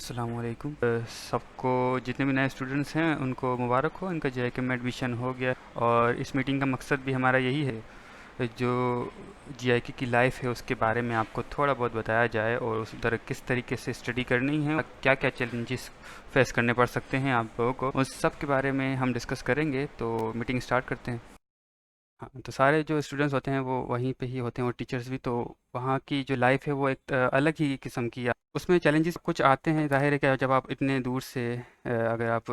अस्सलामुअलैकुम। सबको जितने भी नए स्टूडेंट्स हैं उनको मुबारक हो, इनका जेआईके में एडमिशन हो गया। और इस मीटिंग का मकसद भी हमारा यही है, जो जेआईके की लाइफ है उसके बारे में आपको थोड़ा बहुत बताया जाए और उस तरह किस तरीके से स्टडी करनी है, क्या क्या चैलेंजेस फेस करने पड़ सकते हैं आप लोगों को, उस सब के बारे में हम डिस्कस करेंगे। तो मीटिंग स्टार्ट करते हैं। हाँ, तो सारे जो स्टूडेंट्स होते हैं वो वहीं पे ही होते हैं और टीचर्स भी। तो वहाँ की जो लाइफ है वो एक अलग ही किस्म की है। उसमें चैलेंजेस कुछ आते हैं, ज़ाहिर है कि जब आप इतने दूर से अगर आप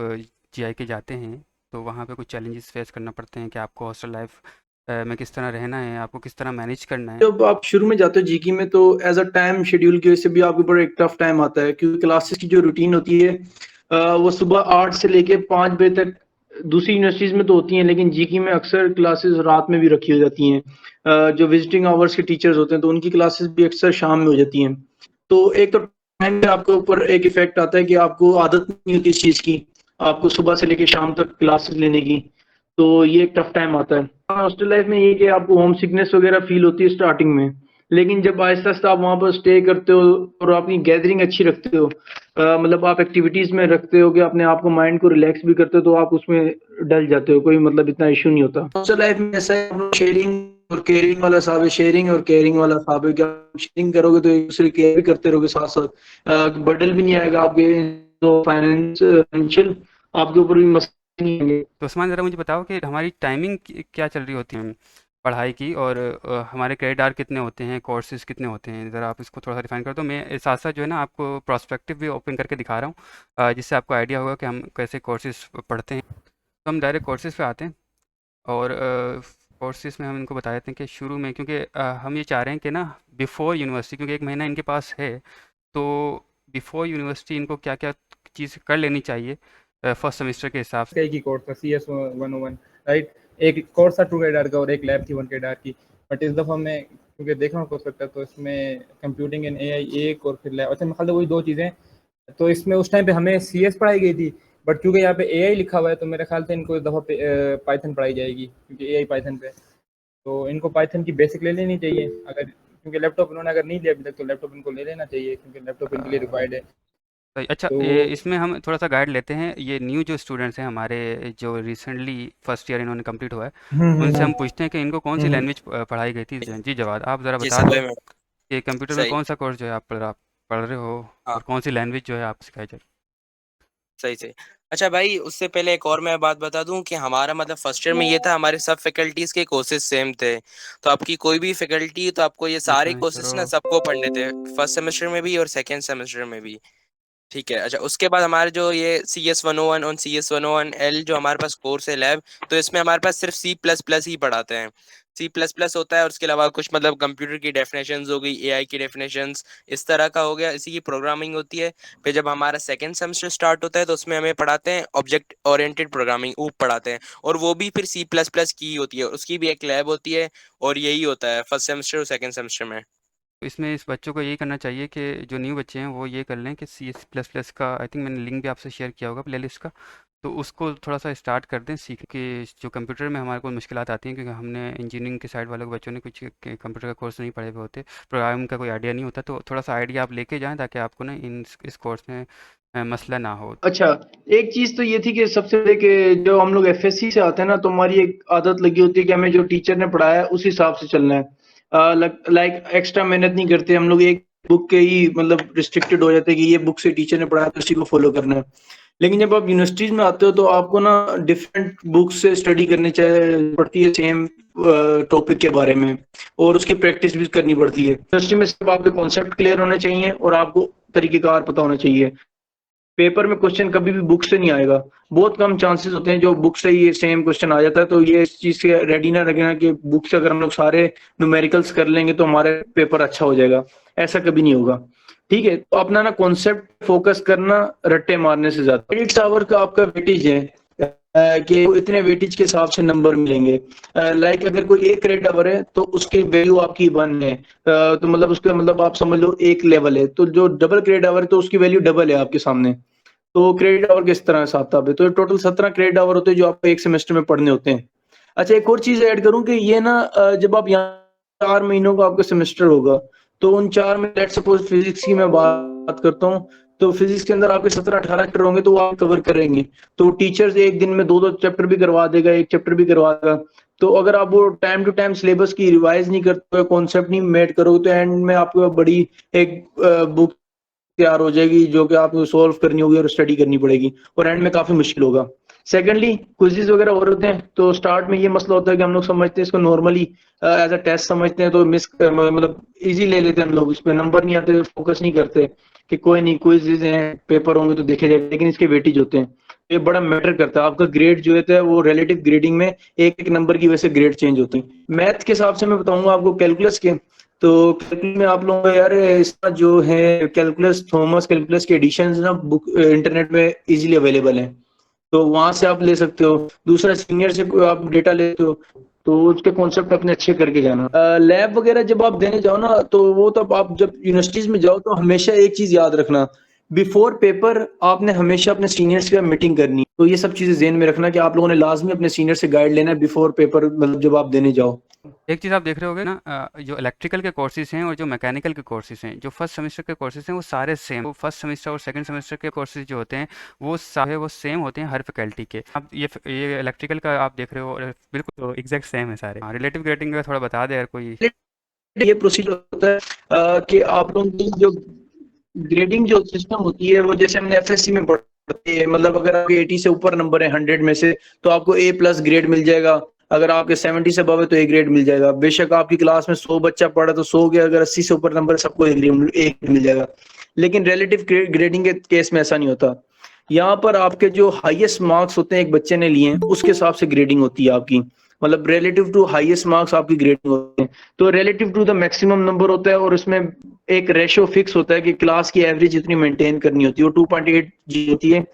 जीआईके जाते हैं तो वहाँ पे कुछ चैलेंजेस फेस करना पड़ते हैं कि आपको हॉस्टल लाइफ में किस तरह रहना है, आपको किस तरह मैनेज करना है। जब आप शुरू में जाते हो जीके में तो एज अ टाइम शेड्यूल की वजह से भी आपके ऊपर एक टफ टाइम आता है, क्योंकि क्लासेस की जो रूटीन होती है वो सुबह 8 से लेके 5 बजे तक दूसरी यूनिवर्सिटीज में तो होती हैं, लेकिन जीके में अक्सर क्लासेस रात में भी रखी हो जाती हैं। जो विजिटिंग आवर्स के टीचर्स होते हैं तो उनकी क्लासेस भी अक्सर शाम में हो जाती हैं। तो एक तो टाइम पे आपके ऊपर एक इफेक्ट आता है कि आपको आदत नहीं होती इस चीज की, आपको सुबह से लेके शाम तक क्लासेस लेने की। तो ये एक टफ टाइम आता है। हॉस्टल लाइफ में ये कि आपको होम सिकनेस वगैरह फील होती है स्टार्टिंग में, लेकिन जब आहिस्ता आहिस्ता आप वहाँ पर स्टे करते हो और अपनी गैदरिंग अच्छी रखते हो, मतलब आप एक्टिविटीज में रखते हो कि अपने आप को माइंड को रिलैक्स भी करते हो, तो आप उसमें डल जाते हो, कोई मतलब इतना इशू नहीं होता। हॉस्टल लाइफ में ऐसा है, शेयरिंग और केयरिंग वाला साहब है, शेयरिंग और केयरिंग वाला साहब है कि आप शेयरिंग करोगे तो एक दूसरे की केयर भी करते रहोगे, साथ साथ बर्डन भी नहीं आएगा आपके, तो फाइनेंशियल आपके ऊपर भी मसले नहीं आएंगे। तो उस्मान, ज़रा मुझे बताओ कि हमारी टाइमिंग क्या चल रही होती है पढ़ाई की, और हमारे क्रेडिट आवर कितने होते हैं, कोर्सेज कितने होते हैं। ज़रा आप इसको थोड़ा सा डिफाइन कर दो। मैं साथ साथ जो है ना आपको प्रोस्पेक्टिव भी ओपन करके दिखा रहा हूँ, जिससे आपको आइडिया होगा कि हम कैसे कोर्सेज पढ़ते हैं। तो हम डायरेक्ट कोर्सेज पे आते हैं। और कोर्सेज में हम इनको बता देते हैं कि शुरू में, क्योंकि हम ये चाह रहे हैं कि ना बिफ़ोर यूनिवर्सिटी, क्योंकि एक महीना इनके पास है, तो बिफ़ोर यूनिवर्सिटी इनको क्या क्या चीज़ कर लेनी चाहिए फर्स्ट सेमेस्टर के हिसाब से। का एक ही कोर्स था, CS 101, राइट। एक कोर्स था 2 क्रेडिट का और एक लैब थी 1 क्रेडिट की। बट इस दफ़ा मैं क्योंकि देखा हूँ कोर्स लगता है, तो इसमें कंप्यूटिंग एंड AI एक और फिर लैब, अच्छा मेरे ख्याल से वही 2 चीज़ें। तो इसमें उस टाइम पे हमें CS पढ़ाई गई थी, बट क्योंकि यहाँ पे AI लिखा हुआ है तो मेरे ख्याल से इनको इस दफ़ा पे पाइथन पढ़ाई जाएगी, क्योंकि AI पाइथन पे। तो इनको पाइथन की बेसिक ले लेनी चाहिए, अगर क्योंकि लैपटॉप इन्होंने अगर नहीं लिया अभी तक तो लैपटॉप इनको ले लेना चाहिए, क्योंकि लैपटॉप इनके लिए रिक्वायर्ड है। सही। अच्छा, तो इसमें हम थोड़ा सा गाइड लेते हैं। ये न्यू जो स्टूडेंट्स हैं हमारे, जो रिसेंटली फर्स्ट ईयर इन्होंने कंप्लीट हुआ है, उनसे हम पूछते हैं कि इनको कौन सी हम्म लैंग्वेज पढ़ाई गई थी। जी जवाद, आप ज़रा जी बता दो सही में। कि कंप्यूटर में सही। कौन सा कोर्स जो है आप पढ़ रहे हो, हाँ, और कौन सी लैंग्वेज जो है आप सिखाई जा रही सही सही। अच्छा भाई, उससे पहले एक और मैं बात बता दूं कि हमारा मतलब फर्स्ट ईयर में ये था, हमारे सब फैकल्टीज के कोर्सेज सेम थे। तो आपकी कोई भी फैकल्टी, तो आपको ये है? सारे डिफाइन कोर्सेज करो। ना सबको पढ़ने थे, फर्स्ट सेमेस्टर में भी और सेकेंड सेमेस्टर में भी। ठीक है। अच्छा, उसके बाद हमारे जो ये CS 101 और CS 101L जो हमारे पास कोर्स है लैब, तो इसमें हमारे पास सिर्फ C++ ही पढ़ाते हैं। C++ होता है और उसके अलावा कुछ मतलब कंप्यूटर की डेफिनेशंस हो गई, AI की डेफिनेशंस, इस तरह का हो गया, इसी की प्रोग्रामिंग होती है। फिर जब हमारा सेकंड सेमेस्टर स्टार्ट होता है तो उसमें हमें पढ़ाते हैं ऑब्जेक्ट ओरिएंटेड प्रोग्रामिंग, ऊप पढ़ाते हैं, और वो भी फिर C++ की ही होती है, उसकी भी एक लैब होती है। और यही होता है फर्स्ट सेमेस्टर और सेकंड सेमेस्टर में। तो इसमें इस बच्चों को यही करना चाहिए कि जो न्यू बच्चे हैं वो ये कर लें कि C++ का, आई थिंक मैंने लिंक भी आपसे शेयर किया होगा प्लेलिस्ट का, तो उसको थोड़ा सा स्टार्ट कर दें सीख के। जो कंप्यूटर में हमारे को मुश्किलात आती हैं, क्योंकि हमने इंजीनियरिंग के साइड वालों बच्चों ने कुछ कंप्यूटर का कोर्स नहीं पढ़े हुए होते, प्रोग्रामिंग का कोई आइडिया नहीं होता, तो थोड़ा सा आइडिया आप लेके जाएं ताकि आपको ना इस कोर्स में मसला ना हो। अच्छा, एक चीज तो ये थी कि सबसे पहले कि जो हम लोग एफएससी से आते हैं ना, तो हमारी एक आदत लगी होती है कि हमें जो टीचर ने पढ़ाया है उस हिसाब से चलना है। लाइक एक्स्ट्रा मेहनत नहीं करते हम लोग, एक बुक के ही मतलब रिस्ट्रिक्टेड हो जाते हैं कि ये बुक से टीचर ने पढ़ाया तो उसी को फॉलो करना है। लेकिन जब आप यूनिवर्सिटीज में आते हो तो आपको ना डिफरेंट बुक्स से स्टडी करनी चाहिए पड़ती है, सेम टॉपिक के बारे में, और उसकी प्रैक्टिस भी करनी पड़ती है। यूनिवर्सिटी में सिर्फ आपके कॉन्सेप्ट क्लियर होने चाहिए और आपको तरीकेकार पता होना चाहिए। पेपर में क्वेश्चन कभी भी बुक से नहीं आएगा, बहुत कम चांसेस होते हैं जो बुक से ये सेम क्वेश्चन आ जाता है। तो ये इस चीज से रेडी ना रखना कि बुक से अगर हम लोग सारे न्यूमेरिकल्स कर लेंगे तो हमारे पेपर अच्छा हो जाएगा, ऐसा कभी नहीं होगा। ठीक है, तो अपना ना कॉन्सेप्ट फोकस करना, रट्टे मारने से ज्यादा। क्रेडिट आवर का आपका वेटेज है कि इतने वेटेज के हिसाब से नंबर मिलेंगे। लाइक अगर कोई एक क्रेडिट आवर है तो उसकी वैल्यू आपकी 1 है, तो मतलब उसका मतलब आप समझ लो एक लेवल है, तो जो डबल क्रेडिट आवर है तो उसकी वैल्यू डबल है आपके सामने। तो क्रेडिट आवर किस तरह हिसाब किताब है, तो टोटल 17 क्रेडिट आवर होते हैं जो आपको एक सेमेस्टर में पढ़ने होते हैं। अच्छा, एक और चीज ऐड करूं कि ये ना जब आप यहाँ 4 महीनों का आपका सेमेस्टर होगा, तो उन 4 में लेट्स सपोज फिजिक्स की मैं बात करता हूँ, तो फिजिक्स के अंदर आपके 17-18 चैप्टर होंगे तो वो आप कवर करेंगे। तो टीचर्स एक दिन में 2-2 चैप्टर भी करवा देगा, 1 चैप्टर भी करवा देगा। तो अगर आप वो टाइम टू टाइम सिलेबस की रिवाइज नहीं करते हो, कॉन्सेप्ट नहीं मेट करोगे, तो एंड में आपको बड़ी एक बुक तैयार हो जाएगी जो कि आपको सॉल्व करनी होगी और स्टडी करनी पड़ेगी, और एंड में काफी मुश्किल होगा। सेकेंडली क्विज़ेस वगैरह और होते हैं, तो स्टार्ट में ये मसला होता है कि हम लोग समझते हैं इसको नॉर्मली एज अ टेस्ट समझते हैं, तो मिस मतलब इजी ले लेते हैं हम लोग, इस पे नंबर नहीं आते, फोकस नहीं करते कि कोई नहीं क्विज़ेस हैं, पेपर होंगे तो देखे जाएंगे, लेकिन इसके वेटेज होते हैं। ये बड़ा मैटर करता है, आपका ग्रेड जो है वो रिलेटिव ग्रेडिंग में एक एक नंबर की वजह से ग्रेड चेंज होते हैं। मैथ के हिसाब से मैं बताऊंगा आपको कैलकुलस के, तो कैलकुलस में आप लोगों को यार इसका जो है कैलकुलस, थॉमस कैलकुलस के एडिशंस ना बुक इंटरनेट में इजीली अवेलेबल हैं, तो वहां से आप ले सकते हो। दूसरा सीनियर से कोई आप डेटा लेते हो तो उसके कॉन्सेप्ट अपने अच्छे करके जाना। लैब वगैरह जब आप देने जाओ ना, तो वो तब आप जब यूनिवर्सिटीज में जाओ तो हमेशा एक चीज याद रखना, बिफोर पेपर आपने हमेशा अपने सीनियर्स के साथ मीटिंग करनी है। तो ये सब चीजें ज़हन में रखना कि आप लोगों ने लाजमी अपने सीनियर से गाइड लेना है बिफोर पेपर, मतलब जब आप देने जाओ। एक चीज़ आप देख रहे होगे ना, जो इलेक्ट्रिकल के कोर्सेज हैं और जो मैकेनिकल के कोर्सेज हैं, जो फर्स्ट सेमेस्टर के कोर्सेज हैं वो सारे सेम, वो फर्स्ट सेमेस्टर और सेकंड सेमेस्टर के कोर्सेज जो होते हैं वो सारे वो सेम होते हैं हर फैकल्टी के। आप ये इलेक्ट्रिकल का आप देख रहे हो, और बिल्कुल तो एग्जैक्ट सेम है सारे। हाँ, रिलेटिव ग्रेडिंग का थोड़ा बता दे यार कोई। ये प्रोसीजर होता है कि आप लोगों की जो ग्रेडिंग जो सिस्टम होती है वो जैसे हमने एफएससी में पढ़ते हैं, मतलब अगर आपके 80 से ऊपर नंबर है 100 में से तो आपको ए प्लस ग्रेड मिल जाएगा, अगर आपके 70 से अबव है तो ए ग्रेड मिल जाएगा। बेशक आपकी क्लास में 100 बच्चा पढ़ा तो 100 के अगर 80 से ऊपर नंबर सबको ए ग्रेड मिल जाएगा। लेकिन रिलेटिव ग्रेडिंग के केस में ऐसा नहीं होता। यहाँ पर आपके जो हाईएस्ट मार्क्स होते हैं एक बच्चे ने लिए हैं उसके हिसाब से ग्रेडिंग होती है आपकी, मतलब रिलेटिव टू हाईएस्ट मार्क्स आपकी ग्रेडिंग होती है। तो relative to the maximum number होता है, और उसमें एक रेशो फिक्स होता है कि क्लास की एवरेज जितनी मेंटेन करनी होती है वो 2.8 जी होती है,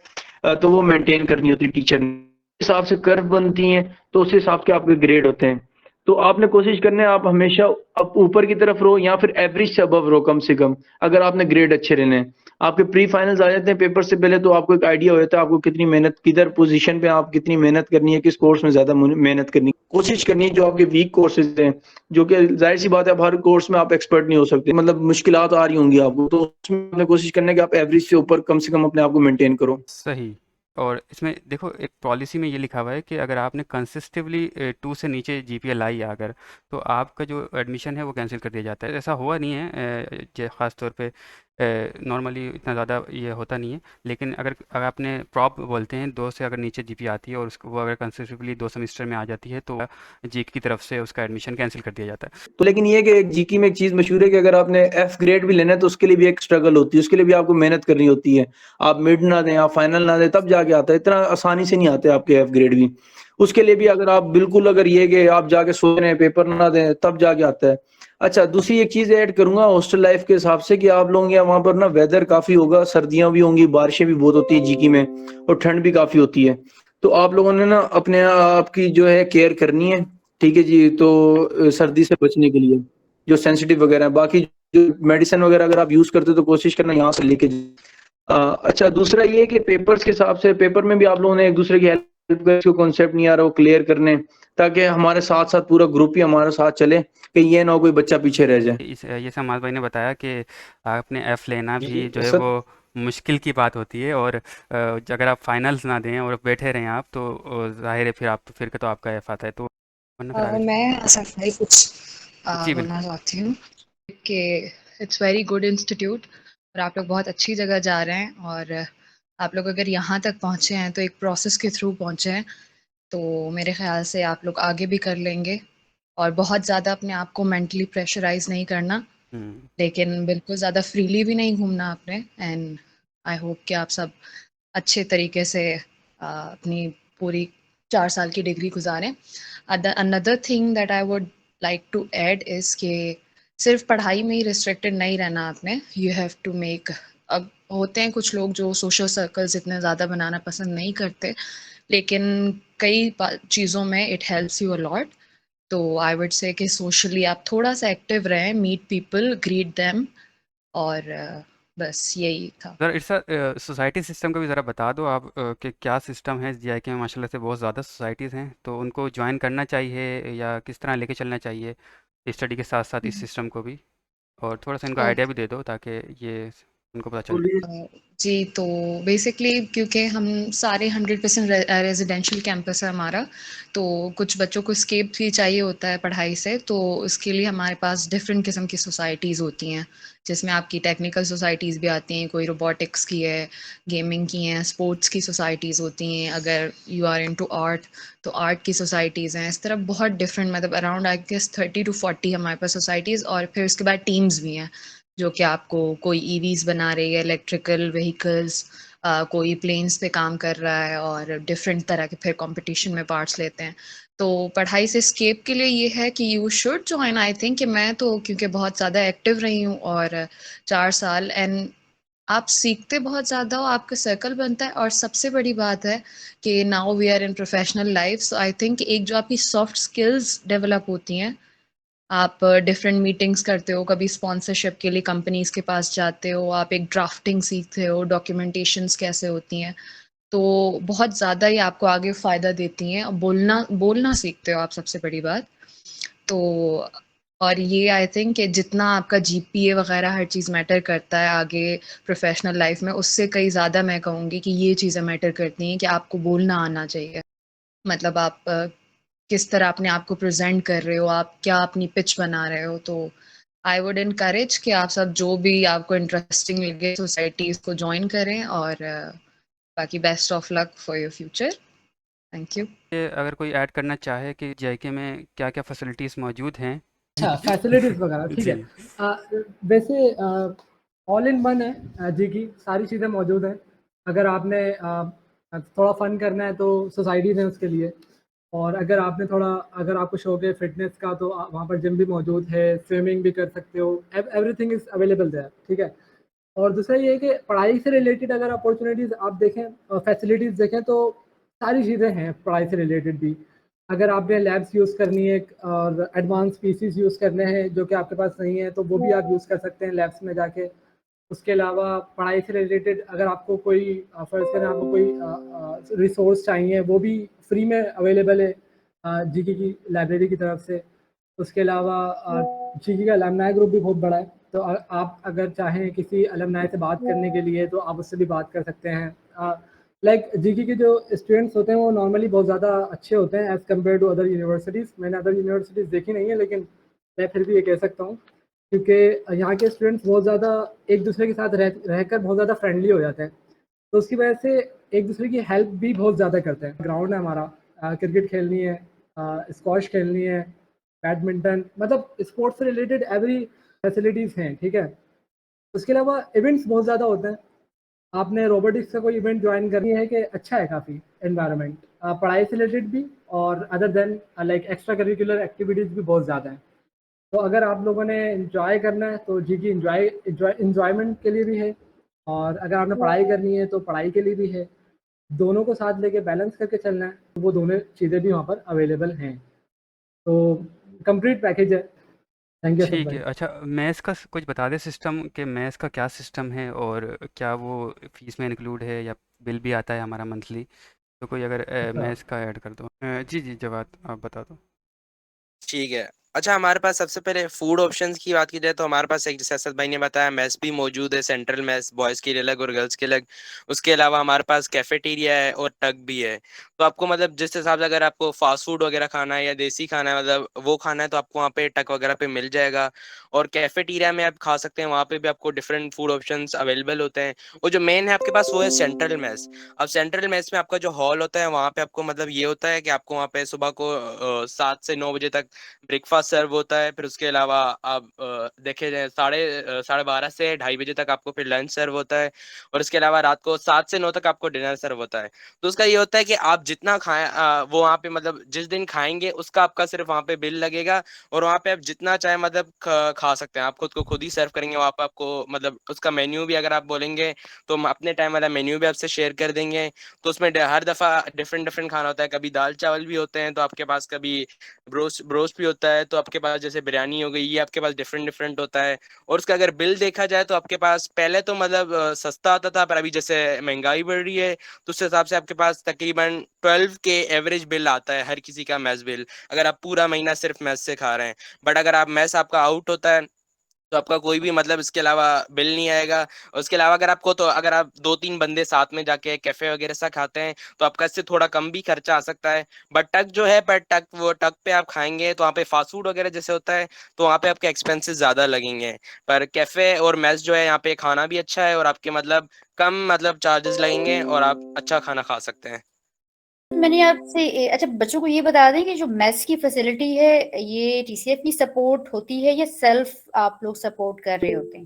तो वो मेंटेन करनी होती है टीचर ने। हिसाब से कर्व बनती हैं तो उस हिसाब के आपके ग्रेड होते हैं। तो आपने कोशिश करना है आप हमेशा आप ऊपर की तरफ रहो या फिर एवरेज से अबव रहो कम से कम, अगर आपने ग्रेड अच्छे लेने हैं। आपके प्री फाइनल्स आ जाते हैं पेपर से पहले, तो आपको एक आइडिया हो जाता है आपको कितनी मेहनत, किधर पोजीशन पे आप कितनी मेहनत करनी है, किस कोर्स में ज्यादा मेहनत करनी है। कोशिश करनी है जो आपके वीक कोर्सेज हैं, जो कि जाहिर सी बात है आप हर कोर्स में आप एक्सपर्ट नहीं हो सकते, मतलब मुश्किलात आ रही होंगी आपको, तो उसमें आपने कोशिश करना है कि आप एवरेज से ऊपर कम से कम अपने आप को मेंटेन करो। सही। और इसमें देखो एक पॉलिसी में ये लिखा हुआ है कि अगर आपने कंसिस्टिवली 2 से नीचे जीपीए लाई अगर, तो आपका जो एडमिशन है वो कैंसिल कर दिया जाता है। ऐसा हुआ नहीं है, ख़ास तौर पे नॉर्मली इतना ज़्यादा ये होता नहीं है, लेकिन अगर आपने प्रॉप बोलते हैं 2 से अगर नीचे जीपीए आती है और उसको वो अगर कंसिस्टिवली 2 सेमेस्टर में आ जाती है तो जी की तरफ से उसका एडमिशन कैंसिल कर दिया जाता है। तो लेकिन ये कि जीके में एक चीज मशहूर है कि अगर आपने एफ ग्रेड भी लेना है तो उसके लिए भी एक स्ट्रगल होती है, उसके लिए भी आपको मेहनत करनी होती है। आप मिड ना दें, आप फाइनल ना दें, तब जाके आता है, इतना आसानी से नहीं आते आपके एफ ग्रेड भी। उसके लिए भी अगर आप बिल्कुल अगर ये कि आप जाके सोच रहे हैं पेपर ना दें तब जाके आता है। अच्छा, दूसरी एक चीज ऐड करूंगा हॉस्टल लाइफ के हिसाब से कि आप लोग यहाँ वहां पर ना वेदर काफी होगा, सर्दियां भी होंगी, बारिशें भी बहुत होती है जीकी में, और ठंड भी काफी होती है। तो आप लोगों ने ना अपने आप की जो है केयर करनी है, ठीक है जी। तो सर्दी से बचने के लिए जो सेंसिटिव वगैरह है, बाकी जो मेडिसिन वगैरह अगर आप यूज करते हो तो कोशिश करना यहाँ से लेके अच्छा, दूसरा ये कि पेपर्स के हिसाब से पेपर में भी आप लोगों ने एक दूसरे की हेल्प कर, जो कॉन्सेप्ट नहीं आ रहा वो क्लियर करने, ताकि हमारे साथ साथ पूरा ग्रुप ही हमारे साथ चले, कि ये ना हो कोई बच्चा पीछे रह जाए। ये समाज भाई ने बताया कि आपने एफ लेना भी जी जो है सर। वो मुश्किल की बात होती है, और अगर आप फाइनल्स ना दें और बैठे रहें आप तो जाहिर है फिर तो आपका एफ आता है, तो वरना फिर आगे। मैं असफ भाई कुछ जी बोलना बिल्कुल। चाहती हूँ कि इट्स वेरी गुड इंस्टीट्यूट और आप लोग बहुत अच्छी जगह जा रहे हैं, और आप लोग अगर यहाँ तक पहुँचे हैं तो एक प्रोसेस के थ्रू पहुँचे हैं, तो मेरे ख्याल से आप लोग आगे भी कर लेंगे। और बहुत ज़्यादा अपने आप को मेंटली प्रेशराइज नहीं करना, हम्म। लेकिन बिल्कुल ज़्यादा फ्रीली भी नहीं घूमना आपने। एंड आई होप कि आप सब अच्छे तरीके से अपनी पूरी 4 साल की डिग्री गुजारें। Another thing that I would like to add is कि सिर्फ पढ़ाई में ही रिस्ट्रिक्टेड नहीं रहना आपने। यू हैव टू मेक, अब होते हैं कुछ लोग जो सोशल सर्कल्स इतने ज़्यादा बनाना पसंद नहीं करते, लेकिन कई चीज़ों में it helps you a lot. तो आई वुड से कि सोशली आप थोड़ा सा एक्टिव रहें, मीट पीपल, ग्रीट देम, और बस यही था। ज़रा इस सोसाइटी सिस्टम का भी ज़रा बता दो आप, कि क्या सिस्टम है जीआईके में। माशाल्लाह से बहुत ज़्यादा सोसाइटीज़ हैं, तो उनको ज्वाइन करना चाहिए या किस तरह लेके चलना चाहिए स्टडी के साथ साथ इस सिस्टम को भी, और थोड़ा सा इनको आइडिया भी दे दो ताकि ये उनको पता चल बोलिए। जी, तो बेसिकली क्योंकि हम सारे 100% रेजिडेंशियल कैंपस है हमारा, तो कुछ बच्चों को एस्केप भी चाहिए होता है पढ़ाई से, तो उसके लिए हमारे पास डिफरेंट किस्म की सोसाइटीज़ होती हैं, जिसमें आपकी टेक्निकल सोसाइटीज़ भी आती हैं, कोई रोबोटिक्स की है, गेमिंग की हैं, स्पोर्ट्स की सोसाइटीज़ होती हैं, अगर यू आर इनटू आर्ट तो आर्ट की सोसाइटीज़ हैं। इस तरह बहुत डिफरेंट, मतलब अराउंड आई गेस 30 to 40 हमारे पास सोसाइटीज़, और फिर उसके बाद टीम्स भी हैं, जो कि आपको कोई ईवीज बना रही है, इलेक्ट्रिकल व्हीकल्स, कोई प्लेन्स पे काम कर रहा है, और डिफरेंट तरह के फिर कंपटीशन में पार्ट्स लेते हैं। तो पढ़ाई से स्केप के लिए ये है कि you should join, I think कि मैं तो क्योंकि बहुत ज़्यादा एक्टिव रही हूँ, और 4 साल, एंड आप सीखते बहुत ज़्यादा हो, आपका सर्कल बनता है, और सबसे बड़ी बात है कि now we are in professional life, so I think एक जो आपकी सॉफ्ट स्किल्स डेवलप होती हैं, आप डिफरेंट मीटिंग्स करते हो, कभी स्पॉन्सरशिप के लिए कंपनीज के पास जाते हो, आप एक ड्राफ्टिंग सीखते हो, डॉक्यूमेंटेशंस कैसे होती हैं, तो बहुत ज़्यादा ही आपको आगे फ़ायदा देती हैं। बोलना बोलना सीखते हो आप, सबसे बड़ी बात तो। और ये आई थिंक कि जितना आपका जीपीए वगैरह हर चीज़ मैटर करता है आगे प्रोफेशनल लाइफ में, उससे कहीं ज़्यादा मैं कहूँगी कि ये चीज़ें मैटर करती हैं कि आपको बोलना आना चाहिए। मतलब आप किस तरह अपने आप को प्रेजेंट कर रहे हो, आप क्या अपनी पिच बना रहे हो, तो आई वुड इनकरेज कि आप सब जो भी आपको इंटरेस्टिंग लगे सोसाइटीज़ को ज्वाइन करें, और बाकी best of luck for your future. Thank you. ये अगर कोई ऐड करना चाहे कि जेआईके में क्या-क्या फैसिलिटीज़ मौजूद हैं। अच्छा, फैसिलिटीज़ वगैरह, ठीक है। जी। वैसे ऑल इन वन है जी की सारी चीज़ें मौजूद हैं। अगर आपने थोड़ा फ़न करना है तो सोसाइटीज़ हैं उसके लिए, और अगर आपको शौक है फ़िटनेस का तो वहाँ पर जिम भी मौजूद है, स्विमिंग भी कर सकते हो, एवरीथिंग इज़ अवेलेबल देयर, ठीक है। और दूसरा ये है कि पढ़ाई से रिलेटेड अगर अपॉर्चुनिटीज़ आप देखें, फैसिलिटीज़ देखें, तो सारी चीज़ें हैं पढ़ाई से रिलेटेड भी। अगर आपने लैब्स यूज़ करनी है और एडवांस पीसीज़ यूज़ करने हैं जो कि आपके पास नहीं है, तो वो भी आप यूज़ कर सकते हैं लैब्स में जाके। उसके अलावा पढ़ाई से रिलेटेड अगर आपको कोई फ़र्ज़ करें आपको कोई रिसोर्स चाहिए, वो भी फ्री में अवेलेबल है जीके की लाइब्रेरी की तरफ से। उसके अलावा जीके का अलमनाई ग्रुप भी बहुत बड़ा है, तो आप अगर चाहें किसी अलमनाई से बात करने के लिए तो आप उससे भी बात कर सकते हैं। लाइक जीके के जो स्टूडेंट्स होते हैं वो नॉर्मली बहुत ज़्यादा अच्छे होते हैं as compare to other universities. मैंने अदर यूनिवर्सिटीज़ देखी नहीं है, लेकिन मैं फिर भी ये कह सकता हूँ, क्योंकि यहाँ के स्टूडेंट्स बहुत ज़्यादा एक दूसरे के साथ रहकर बहुत ज़्यादा फ्रेंडली हो जाते हैं, तो उसकी वजह से एक दूसरे की हेल्प भी बहुत ज़्यादा करते हैं। ग्राउंड है हमारा, क्रिकेट खेलनी है, स्क्वॉश खेलनी है, बैडमिंटन, मतलब स्पोर्ट्स से रिलेटेड एवरी फैसिलिटीज़ हैं, ठीक है। उसके अलावा इवेंट्स बहुत ज़्यादा होते हैं। आपने रोबोटिक्स का कोई इवेंट ज्वाइन करनी है कि अच्छा है काफ़ी एनवायरनमेंट, पढ़ाई से रिलेटेड भी, और other than like extra curricular activities भी बहुत ज़्यादा हैं। तो अगर आप लोगों ने एंजॉय करना है तो जी की एंजॉयमेंट के लिए भी है, और अगर आपने पढ़ाई करनी है तो पढ़ाई के लिए भी है। दोनों को साथ लेके बैलेंस करके चलना है, तो वो दोनों चीज़ें भी वहाँ पर अवेलेबल हैं। तो कंप्लीट पैकेज है। थैंक यू सब ठीक है। भाई। अच्छा, मेस का कुछ बता दें सिस्टम, कि मेस का क्या सिस्टम है और क्या वो फीस में इंक्लूड है या बिल भी आता है हमारा मंथली। तो कोई अगर अच्छा, मेस का ऐड कर दो। जी जी, जवाब आप बता दो। ठीक है। अच्छा, हमारे पास सबसे पहले फूड ऑप्शंस की बात की जाए तो हमारे पास एक, जैसे असद भाई ने बताया, मेस भी मौजूद है, सेंट्रल मेस, बॉयज़ के लिए अलग और गर्ल्स के अलग। उसके अलावा हमारे पास कैफेटेरिया है और टक भी है। तो आपको मतलब जिस हिसाब से अगर आपको फास्ट फूड वगैरह खाना है या देसी खाना है, मतलब वो खाना है, तो आपको वहाँ पे टक वगैरह पे मिल जाएगा। और कैफेटेरिया में आप खा सकते हैं, वहाँ पे भी आपको डिफरेंट फूड ऑप्शंस अवेलेबल होते हैं। और जो मेन है आपके पास वो है सेंट्रल मेस। अब सेंट्रल मेस में आपका जो हॉल होता है वहाँ पे आपको मतलब ये होता है कि आपको वहाँ पे सुबह को 7 से 9 बजे तक ब्रेकफास्ट सर्व होता है। फिर उसके अलावा आप देखे जाए 12:30 से 2:30 बजे तक आपको फिर लंच सर्व होता है। और इसके अलावा रात को 7 से 9 तक आपको डिनर सर्व होता है। तो उसका ये होता है कि आप जितना खाएं, वो वहाँ पे मतलब जिस दिन खाएंगे उसका आपका सिर्फ वहाँ पे बिल लगेगा। और वहाँ पे आप जितना चाहे मतलब खा सकते हैं, आप खुद को खुद ही सर्व करेंगे वहाँ पे। आपको मतलब उसका मेन्यू भी अगर आप बोलेंगे तो हम अपने टाइम वाला मेन्यू भी आपसे शेयर कर देंगे। तो उसमें हर दफ़ा डिफरेंट डिफरेंट खाना होता है, कभी दाल चावल भी होते हैं तो आपके पास, कभी ब्रोस्ट ब्रोस्ट भी होता है, तो आपके पास जैसे बिरयानी हो गई, ये आपके पास डिफरेंट डिफरेंट होता है। और उसका अगर बिल देखा जाए तो आपके पास पहले तो मतलब सस्ता आता था, पर अभी जैसे महंगाई बढ़ रही है तो उस हिसाब से आपके पास तकरीबन 12 के एवरेज बिल आता है हर किसी का मैस बिल, अगर आप पूरा महीना सिर्फ मैस से खा रहे हैं। बट अगर आप मैस आपका आउट होता है तो आपका कोई भी मतलब इसके अलावा बिल नहीं आएगा। और उसके अलावा अगर आप 2-3 बंदे साथ में जाके कैफे वगैरह से खाते हैं तो आपका इससे थोड़ा कम भी खर्चा आ सकता है। बट टक पे आप खाएंगे तो वहाँ पे फास्ट फूड वगैरह जैसे होता है, तो वहाँ पे आपके एक्सपेंसेस ज्यादा लगेंगे। पर कैफे और मेस जो है यहाँ पे खाना भी अच्छा है और आपके मतलब कम मतलब चार्जेस लगेंगे और आप अच्छा खाना खा सकते हैं। मैंने आपसे अच्छा बच्चों को ये बता दें कि जो मेस की फैसिलिटी है ये टीसीएफ की सपोर्ट होती है या सेल्फ आप लोग सपोर्ट कर रहे होते हैं?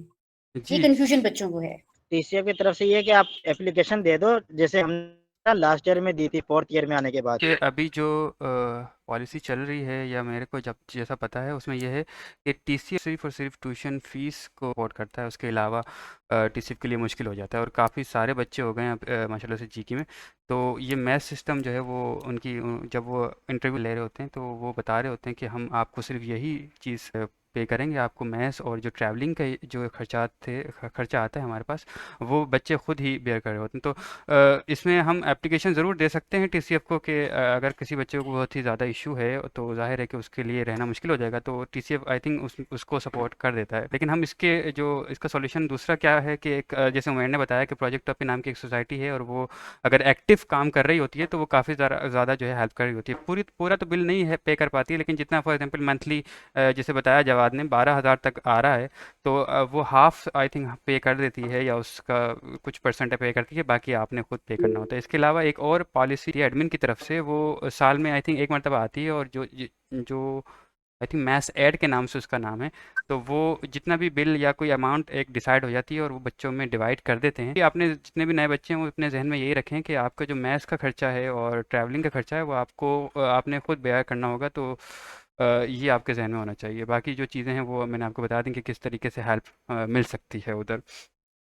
ये जी कंफ्यूजन बच्चों को है। टीसीएफ की तरफ से ये है कि आप एप्लीकेशन दे दो, जैसे हम लास्ट ईयर में दी थी 4th ईयर में आने के बाद। कि अभी जो पॉलिसी चल रही है या मेरे को जब जैसा पता है उसमें यह है कि टीसीएफ सिर्फ और सिर्फ ट्यूशन फीस को सपोर्ट करता है, उसके अलावा टीसीएफ के लिए मुश्किल हो जाता है। और काफ़ी सारे बच्चे हो गए हैं अब, माशाल्लाह से जीके में। तो ये मैथ सिस्टम जो है वो जब वो इंटरव्यू ले रहे होते हैं तो वो बता रहे होते हैं कि हम आपको सिर्फ यही चीज़ पे करेंगे, आपको मैथ्स और जो ट्रैवलिंग का जो खर्चा आता है हमारे पास, वो बच्चे खुद ही बेयर कर रहे होते हैं। तो इसमें हम एप्लीकेशन ज़रूर दे सकते हैं टीसीएफ को कि अगर किसी बच्चे को बहुत ही ज़्यादा इशू है तो जाहिर है कि उसके लिए रहना मुश्किल हो जाएगा, तो टीसीएफ आई थिंक उसको सपोर्ट कर देता है। लेकिन हम इसका सॉल्यूशन दूसरा क्या है कि जैसे उमैर ने बताया कि प्रोजेक्ट टॉपी नाम की एक सोसाइटी है और वो अगर एक्टिव काम कर रही होती है तो वो काफ़ी ज़्यादा जो है हेल्प कर रही होती है। पूरा तो बिल नहीं है पे कर पाती है, लेकिन जितना फॉर एग्जाम्पल मंथली जैसे बताया जवाद ने 12,000 तक आ रहा है, तो वो हाफ आई थिंक पे कर देती है या उसका कुछ परसेंट पे करती है, बाकी आपने खुद पे करना होता है। इसके अलावा एक और पॉलिसी एडमिन की तरफ से वो साल में आई थिंक एक मरतबा आती है और जो आई थिंक मैथ्स ऐड के नाम से उसका नाम है, तो वो जितना भी बिल या कोई अमाउंट एक डिसाइड हो जाती है और वो बच्चों में डिवाइड कर देते हैं। आपने जितने भी नए बच्चे हैं वो अपने जहन में यही रखें कि आपका जो मैथ्स का खर्चा है और ट्रैवलिंग का खर्चा है वो आपने खुद बेयर करना होगा। तो ये आपके जहन में होना चाहिए। बाकी जो चीज़ें हैं वो मैंने आपको बता दी कि किस तरीके से हेल्प मिल सकती है उधर।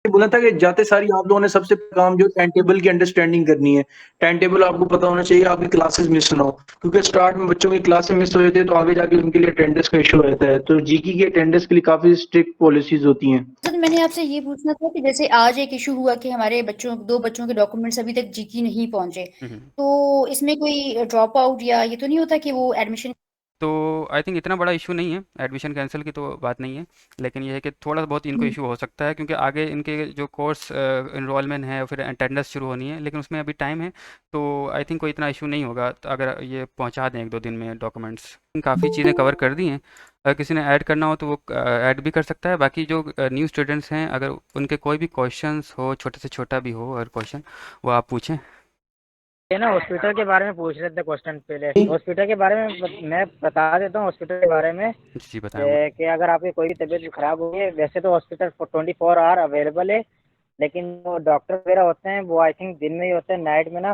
बोला था कि जाते सारी आप लोगों ने सबसे पहला काम जो टाइम टेबल की अंडरस्टैंडिंग करनी है। टाइम टेबल आपको पता होना चाहिए, आपकी क्लासेस मिस ना हो, क्योंकि स्टार्ट में बच्चों की क्लासेस मिस हो जाती है तो आगे जाके उनके लिए अटेंडेंस का इशू रहता है। तो जीकी की अटेंडेंस के लिए काफी स्ट्रिक्ट पॉलिसीज होती हैं। तो मैंने आपसे ये पूछना था कि जैसे आज एक इशू हुआ कि हमारे दो बच्चों के डॉक्यूमेंट्स अभी तक जीकी नहीं पहुंचे, तो इसमें कोई ड्रॉप आउट या ये तो नहीं होता कि वो एडमिशन? तो आई थिंक इतना बड़ा इशू नहीं है, एडमिशन कैंसिल की तो बात नहीं है, लेकिन ये है कि थोड़ा बहुत इनको इशू हो सकता है क्योंकि आगे इनके जो कोर्स इनरोलमेंट है फिर अटेंडेंस शुरू होनी है, लेकिन उसमें अभी टाइम है। तो आई थिंक कोई इतना इशू नहीं होगा तो अगर ये पहुंचा दें 1-2 दिन में डॉक्यूमेंट्स। काफ़ी चीज़ें कवर कर दी हैं, अगर किसी ने ऐड करना हो तो वो ऐड भी कर सकता है। बाकी जो न्यू स्टूडेंट्स हैं अगर उनके कोई भी क्वेश्चंस हो, छोटे से छोटा भी हो और क्वेश्चन, वो आप पूछें। ये ना हॉस्पिटल के बारे में पूछ रहे थे क्वेश्चन पहले। हॉस्पिटल के बारे में मैं बता देता हूँ हॉस्पिटल के बारे में जी बताएं। कि अगर आपकी कोई भी तबीयत खराब हुई है, वैसे तो हॉस्पिटल 24 आवर अवेलेबल है, लेकिन वो डॉक्टर वगैरह होते हैं वो आई थिंक दिन में ही होते हैं, नाइट में ना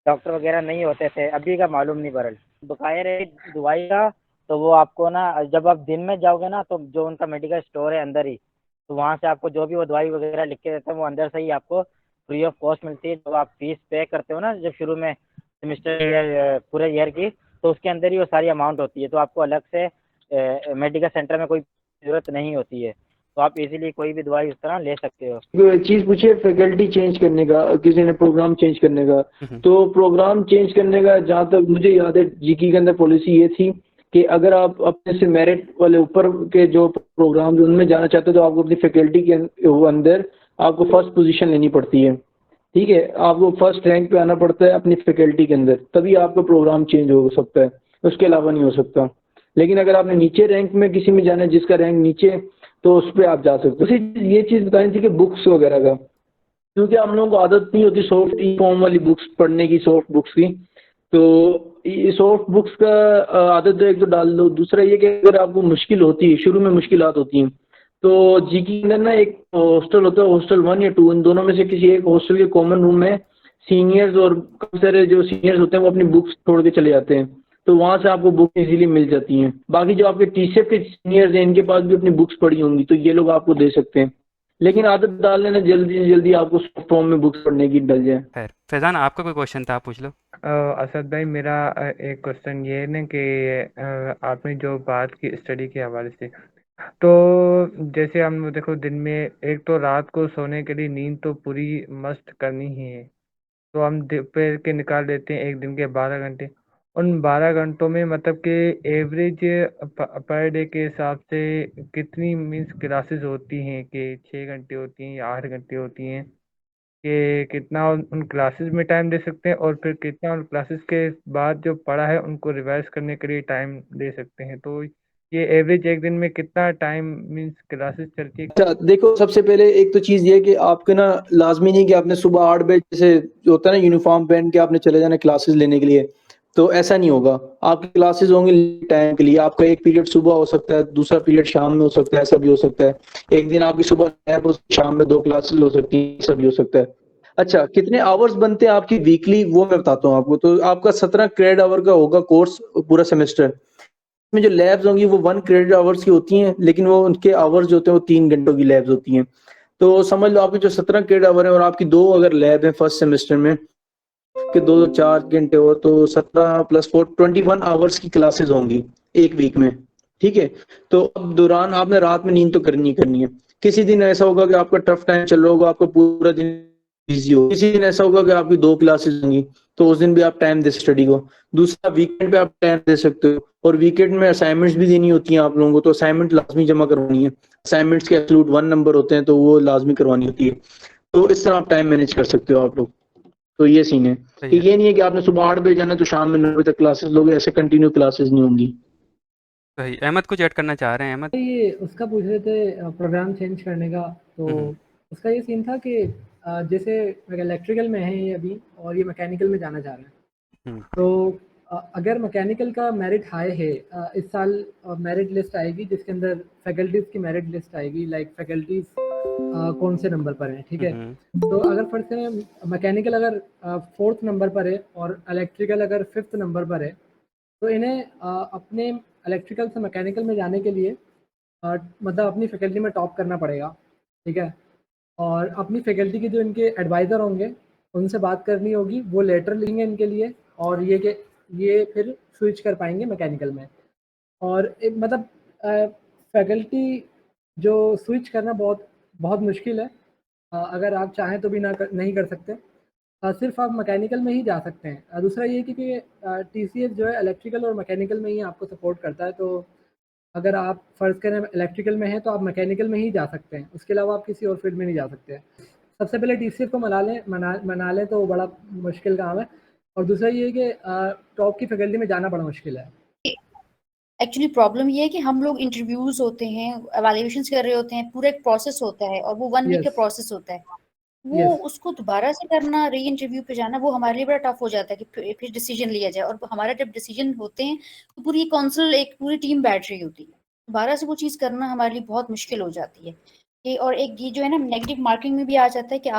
डॉक्टर वगैरह नहीं होते थे, अभी का मालूम नहीं बरल। बकाया रही दवाई का, तो वो आपको ना जब आप दिन में जाओगे ना तो जो उनका मेडिकल स्टोर है अंदर ही, तो वहाँ से आपको जो भी वो दवाई वगैरह लिख के देते हैं वो अंदर से ही आपको फ्री ऑफ कॉस्ट मिलती है। जब आप फीस पे करते हो ना जब शुरू में सेमेस्टर या पूरे ईयर की, तो उसके अंदर ही वो सारी अमाउंट होती है, तो आपको अलग से मेडिकल सेंटर में कोई ज़रूरत नहीं होती है, तो आप इजीली कोई भी दवाई उस तरह ले सकते हो। चीज पूछिए फैकल्टी चेंज करने का, किसी ने प्रोग्राम चेंज करने का, तो प्रोग्राम चेंज करने का जहाँ तक मुझे याद है जीकी के अंदर पॉलिसी ये थी कि अगर आप अपने से मेरिट वाले ऊपर के जो प्रोग्राम उनमें जाना चाहते हो तो आपको अपनी फैकल्टी के अंदर आपको फर्स्ट पोजीशन लेनी पड़ती है। ठीक है, आपको फर्स्ट रैंक पे आना पड़ता है अपनी फैकल्टी के अंदर, तभी आपका प्रोग्राम चेंज हो सकता है, उसके अलावा नहीं हो सकता। लेकिन अगर आपने नीचे रैंक में किसी में जाना है जिसका रैंक नीचे, तो उस पर आप जा सकते हो। ये चीज बतानी थी कि बुक्स वगैरह का, क्योंकि हम लोगों को आदत नहीं होती सॉफ्ट ई फॉर्म वाली बुक्स पढ़ने की, सॉफ्ट बुक्स की। तो ये सॉफ्ट बुक्स का आदत एक तो डाल दो। दूसरा ये कि अगर आपको मुश्किल होती है, शुरू में मुश्किलात होती हैं, तो जीकी के अंदर ना एक हॉस्टल होता है, हॉस्टल 1 या 2, इन दोनों में से किसी एक हॉस्टल के कॉमन रूम में सीनियर्स और काफी सारे जो सीनियर्स होते हैं वो अपनी बुक्स छोड़ के चले जाते हैं, तो वहां से आपको बुक इजीली मिल जाती हैं। बाकी जो आपके टीसीएफ के सीनियर्स हैं इनके पास भी अपनी बुक्स पड़ी होंगी, तो ये लोग आपको दे सकते हैं। लेकिन आदत डाल लेना जल्दी से जल्दी आपको सॉफ्ट फॉर्म में बुक्स पढ़ने की डल जाए। खैर फैज़ान, आपका कोई क्वेश्चन था, आप पूछ लो। असद भाई, मेरा एक क्वेश्चन ये है ना कि आपने जो बात की स्टडी के हवाले से, तो जैसे हम देखो दिन में एक तो रात को सोने के लिए नींद तो पूरी मस्त करनी ही है, तो हम दोपहर के निकाल देते हैं एक दिन के 12 घंटे, उन 12 घंटों में मतलब कि एवरेज पर डे के हिसाब से कितनी मीन्स क्लासेस होती हैं कि 6 घंटे होती हैं या 8 घंटे होती हैं, कि कितना उन क्लासेस में टाइम दे सकते हैं और फिर कितना उन क्लासेस के बाद जो पढ़ा है उनको रिवाइज करने के लिए टाइम दे सकते हैं। तो ये एवरेज एक दिन में कितना टाइम मीन्स क्लासेस चलती है? अच्छा देखो, सबसे पहले एक तो चीज़ ये है कि आपके ना लाज़मी नहीं कि आपने सुबह 8 बजे जैसे जो होता है ना यूनिफ़ॉर्म पहन के आपने चले जाना क्लासेस लेने के लिए, तो ऐसा नहीं होगा। आपकी क्लासेस होंगी टाइम के लिए, आपका एक पीरियड सुबह हो सकता है, दूसरा पीरियड शाम में हो सकता है, ऐसा भी हो सकता है। एक दिन आपकी सुबह लैब हो, शाम में 2 क्लासेस हो सकती हैं, ऐसा भी हो सकता है। अच्छा, कितने आवर्स बनते हैं आपकी वीकली वो मैं बताता हूँ आपको। तो आपका 17 क्रेडिट आवर का होगा कोर्स पूरा सेमेस्टर। में जो लैब्स होंगी वो 1 क्रेडिट आवर्स की होती हैं, लेकिन वो उनके आवर्स जो होते हैं वो 3 घंटों की लैब्स होती हैं। तो समझ लो आपके जो 17 क्रेडिट आवर है और आपकी 2 अगर लैब है फर्स्ट सेमेस्टर में कि 2 4 घंटे हो तो 17 प्लस 4 21 आवर्स की क्लासेस होंगी एक वीक में। ठीक है? तो अब दौरान आपने रात में नींद तो करनी ही करनी है। किसी दिन ऐसा होगा कि आपका टफ टाइम चल रहा होगा, आपका पूरा दिन बिजी हो, किसी दिन ऐसा होगा कि आपकी 2 क्लासेस होंगी, तो उस दिन भी आप टाइम दे स्टडी को। दूसरा वीकेंड पे आप टाइम दे सकते हो और वीकेंड में असाइनमेंट्स भी देनी होती हैं आप लोगों को, तो असाइनमेंट लाज़मी जमा करवानी है। असाइनमेंट्स के एब्सोल्यूट 1 नंबर होते हैं, तो वो लाज़मी करवानी होती है। तो इस तरह आप टाइम मैनेज कर सकते हो आप लोग। तो ये सीन है सही कि है। ये नहीं है कि आपने सुबह 8 बजे जाना है तो शाम में 9 बजे तक क्लासेस लोगे, ऐसे कंटिन्यू क्लासेस नहीं होंगी। सही। अहमद कुछ ऐड करना चाह रहे हैं? अहमद? ये उसका पूछ रहे थे प्रोग्राम चेंज करने का। तो हम्म। उसका ये सीन था कि जैसे इलेक्ट्रिकल में है ये अभी और ये मैकेनिकल में जाना चाह रहे हैं। हम्म। तो अगर मैकेनिकल का मेरिट हाई है, इस साल मेरिट लिस्ट आएगी जिसके अंदर फैकल्टीज़ की मेरिट लिस्ट आएगी, लाइक फैकल्टीज़ कौन से नंबर पर हैं, ठीक है? तो अगर फर्स्ट करें मैकेनिकल अगर 4th नंबर पर है और इलेक्ट्रिकल अगर 5th नंबर पर है, तो इन्हें अपने इलेक्ट्रिकल से मैकेनिकल में जाने के लिए मतलब अपनी फैकल्टी में टॉप करना पड़ेगा, ठीक है? और अपनी फैकल्टी के जो इनके एडवाइज़र होंगे, उनसे बात करनी होगी, वो लेटर लिखेंगे इनके लिए और ये कि ये फिर स्विच कर पाएँगे मैकेनिकल में। और एक मतलब फैकल्टी जो स्विच करना बहुत बहुत मुश्किल है। अगर आप चाहें तो भी नहीं कर सकते। सिर्फ़ आप मैकेनिकल में ही जा सकते हैं। दूसरा ये कि टीसीएस जो है इलेक्ट्रिकल और मैकेनिकल में ही आपको सपोर्ट करता है, तो अगर आप फ़र्ज़ करें इलेक्ट्रिकल में हैं तो आप मैकेनिकल में ही जा सकते हैं, उसके अलावा आप किसी और फ़ील्ड में नहीं जा सकते। सबसे पहले टीसीएस को मना लें तो वो बड़ा मुश्किल काम है। और दूसरा ये है कि टॉप की फैकल्टी में जाना बड़ा मुश्किल है। एक्चुअली प्रॉब्लम ये है कि हम लोग इंटरव्यूज़ होते हैं, एवैल्यूएशंस कर रहे होते हैं, पूरा एक प्रोसेस होता है और वो 1 वीक का यस, प्रोसेस होता है। वो यस, उसको दोबारा से करना, री इंटरव्यू पे जाना, वो हमारे लिए बड़ा टफ हो जाता है कि फिर डिसीजन लिया जाए। और हमारा जब डिसीजन होते हैं तो पूरी काउंसिल एक पूरी टीम बैठ रही होती है, दोबारा से वो चीज़ करना हमारे लिए बहुत मुश्किल हो जाती है। ये और एक ये जो है ना नेगेटिव मार्किंग में भी आ जाता है कि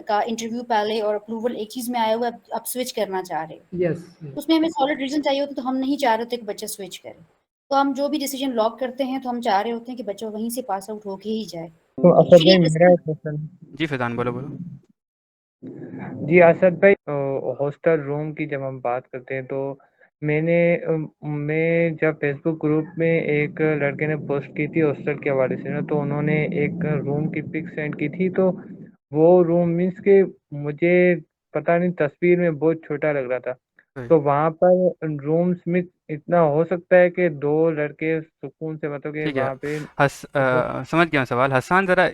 का इंटरव्यू पहले और अप्रूवल एक चीज़ में आया हुआ है, आप स्विच करना चाह रहे हो, यस, यस। उसमें हमें सॉलिड रीजन चाहिए होता है, तो हम नहीं चाह रहे होते कि बच्चा स्विच करे। तो हम जो भी डिसीजन लॉक करते हैं तो हम चाह रहे होते हैं कि बच्चा वहीं से पास आउट होके ही जाए। तो असद एक्चुअली भाई मेरा एक क्वेश्चन। जी फैजान, बोलो बोलो। जी असद भाई, हॉस्टल रूम की जब हम बात करते हैं तो मैं जब फेसबुक ग्रुप में एक लड़के ने पोस्ट की थी हॉस्टल के हवाले से ना, तो उन्होंने एक रूम की पिक सेंड की थी। तो वो रूम मीन्स के मुझे पता नहीं, तस्वीर में बहुत छोटा लग रहा था। सही। तो वहाँ पर रूम्स में इतना हो सकता है कि 2 लड़के सुकून से मतलब कि ठीक है। वहाँ पे समझ गया मैं सवाल। हसन ज़रा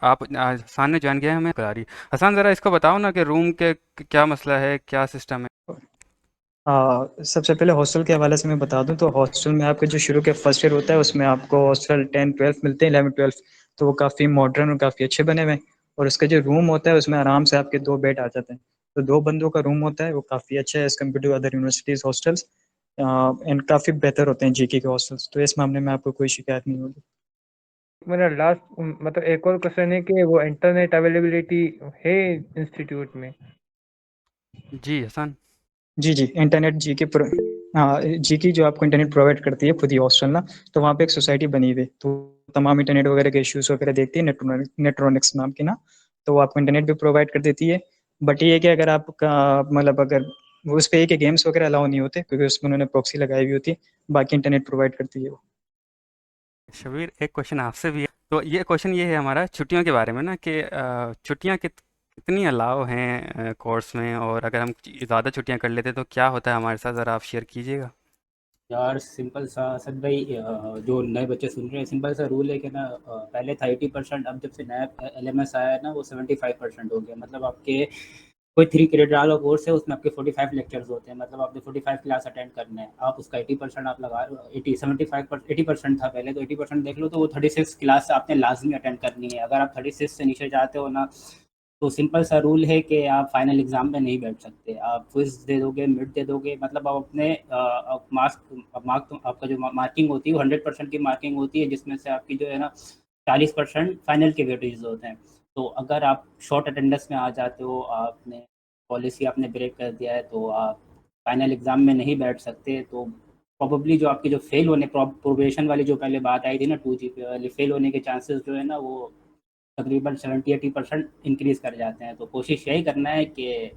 आप हसन ने ज्वाइन किया है हमें करारी। हसन ज़रा इसको बताओ ना कि रूम के क्या मसला है, क्या सिस्टम है? हाँ, सबसे पहले हॉस्टल के हवाले से मैं बता दूं तो हॉस्टल में आपके जो शुरू के फर्स्ट ईयर होता है उसमें आपको हॉस्टल 10 12 मिलते हैं, 11 12। तो वो काफ़ी मॉडर्न और काफ़ी अच्छे बने हुए हैं। और उसका जो रूम होता है उसमें आराम से आपके 2 बेड आ जाते हैं। तो 2 बंदों का रूम होता है, वो काफ़ी अच्छा है as compare to other universities hostels. And काफ़ी बेहतर होते हैं जीके के हॉस्टल्स, तो इस मामले में आपको कोई शिकायत नहीं होगी। मेरा लास्ट मतलब एक और क्वेश्चन है कि वो इंटरनेट अवेलेबिलिटी है इंस्टीट्यूट में? जी हसन। जी, जी, इंटरनेट हाँ, जीकी जो आपको इंटरनेट प्रोवाइड करती है खुद ही हॉस्टल ना, तो वहाँ पे एक सोसाइटी बनी हुई है, तो तमाम इंटरनेट वगैरह के इश्यूज़ वगैरह देखती है, नेट्रोनिक्स नाम की ना, तो वो आपको इंटरनेट भी प्रोवाइड कर देती है। बट ये है कि अगर आपका मतलब अगर वो उस पे है कि गेम्स वगैरह अलाउ नहीं होते क्योंकि उसमें उन्होंने प्रॉक्सी लगाई हुई होती है, बाकी इंटरनेट प्रोवाइड करती है वो। शबीर, एक क्वेश्चन आपसे भी है। तो ये क्वेश्चन ये है हमारा छुट्टियों के बारे में ना कि छुट्टियाँ कितनी अलाउ हैं कोर्स में, और अगर हम ज़्यादा छुट्टियां कर लेते तो क्या होता है हमारे साथ, ज़रा आप शेयर कीजिएगा। यार सिंपल सा सच भाई, जो नए बच्चे सुन रहे हैं, सिंपल सा रूल है कि ना, पहले था 80%, अब जब से नया LMS आया है ना, वो 75% हो गया। मतलब आपके कोई 3 क्रेडिट वाला कोर्स है, उसमें आपके 45 लेक्चर्स होते हैं, मतलब आपने 45 क्लास अटेंड करना है। आप उसका 80% आप लगा, 80% था पहले, तो 80% देख लो, तो वो 36 क्लास आपने लाजमी अटेंड करनी है। अगर आप 36 से नीचे जाते हो ना, तो सिंपल सा रूल है कि आप फाइनल एग्जाम में नहीं बैठ सकते। आप क्विज दे दोगे, मिड दे दोगे, मतलब आप अपने मार्क तो आपका जो मार्किंग होती है वो 100% की मार्किंग होती है, जिसमें से आपकी जो है ना 40% फाइनल के वेटेज होते हैं। तो अगर आप शॉर्ट अटेंडेंस में आ जाते हो, आपने पॉलिसी आपने ब्रेक कर दिया है, तो आप फाइनल एग्जाम में नहीं बैठ सकते। तो प्रोबेबली जो आपकी जो फेल होने प्रोबेशन वाली जो पहले बात आई थी ना 2GPA वाली, फेल होने के चांसेस जो है ना वो तकरीबन 70-80% इंक्रीज कर जाते हैं। तो कोशिश यही करना है कि